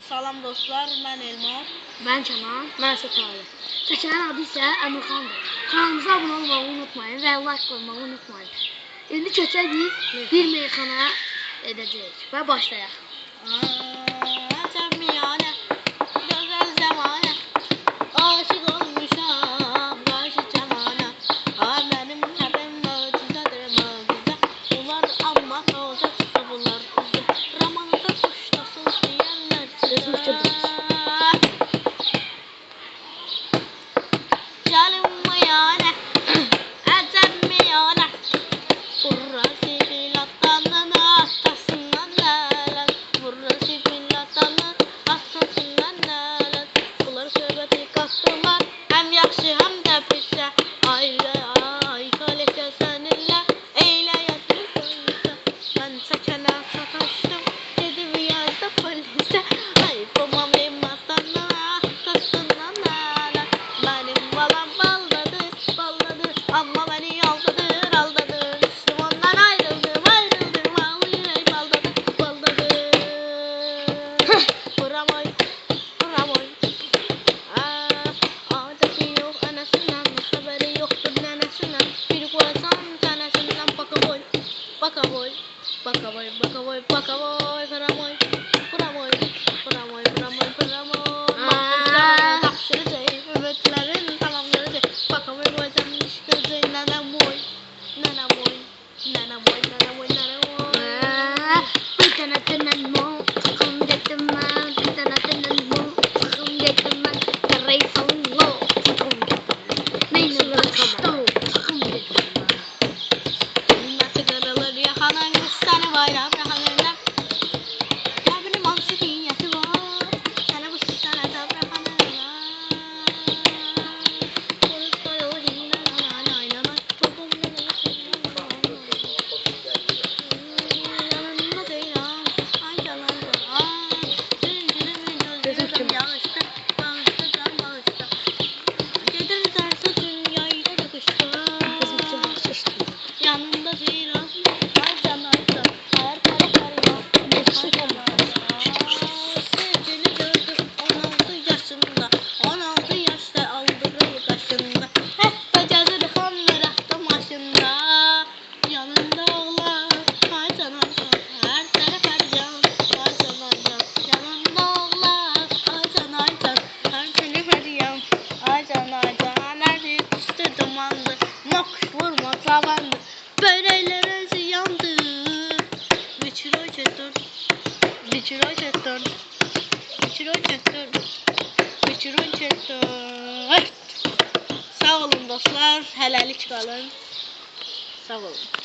Salam dostlar, mən Elmar. Ben Canan. Ben Sətalı. Çəkənin adı isə Əmirxandır. Kanalımıza abunə olmağı unutmayın və like qoymağı unutmayın. İndi keçək biz bir meyxana edəcəyik və başlayaq. Cəmiyane, gözəl zəmanə, aşıq olmuşam, qarşı cəmanə. Ay mənim təbim möcüzədir, möcüzə. Bunlar amma olacaq bunlar bizdə. Ramazan xoşlasın deyənlər sizə. Gəlim meyane, əcəb meyane. Burası bilatanın atasından nələr, burası bilatanın atasından nələr. Bunlar söhbəti qatdılar, həm yaxşı, həm də pissə. Ay, kaləkə səninlə, eylə yatır polisə. Mən çəkənə sataşdım, gedib yazdı polisə. Ay, bu mamim atanın atasından nələr. Mənim balam baldadır, baldadır, amma məni aldadır, aldadır. Ondan ayrıldım, ayrıldım, ağlayır, baldadır, baldadır. Buramoy, buramoy. Adeti yok anasından, haberi yoktur nenesinden. Bir koysan tanesinden bakaboy, bakaboy, bakaboy, bakaboy, bakaboy. Buramoy, buramoy, buramoy, buramoy, buramoy. Mahpusların takşiri değil, ümitlerin tamamları değil. Bakaboy koysam iş gözü nenemoy, nenemoy. Nenemoy, nenemoy, nenemoy. İnternetinden mo, takım getim ben. İnternetinden mo, takım getim ben. Karaysalın lo, takım getim ben. Neyse başta takım getim ben. Nasıl kırılır yakanın, seni bayram yakanın. Kalbinin mamsı dünyası var, sana bu sana da bırakanın. Polis koyuyor yine, aynen. Topum yine, yanında değil ha. Ay canım, gözlerim yağıştı, bağıştı, can bağıştı. Gelir derse dünyayı da kıştı. Yanında değil ha. Ay canım, her taraf arıyor. Sevgili gördüm 16 yaşında, 16 yaşta aldırır kaşında. Hep becədir xanlar avtomaşında. Yanında oğlan, ay canım, her taraf arıyor. Ay canım, yanında oğlan, ay canım, her taraf arıyor. Ay canım, nerede düştü dumandı, mokuş vurma tavandı. Böreklere ziyandı. Biçiro çetir, biçiro çetir, biçiro çetir, biçiro çetir. Sağ olun dostlar, hələlik qalın. Sağ olun.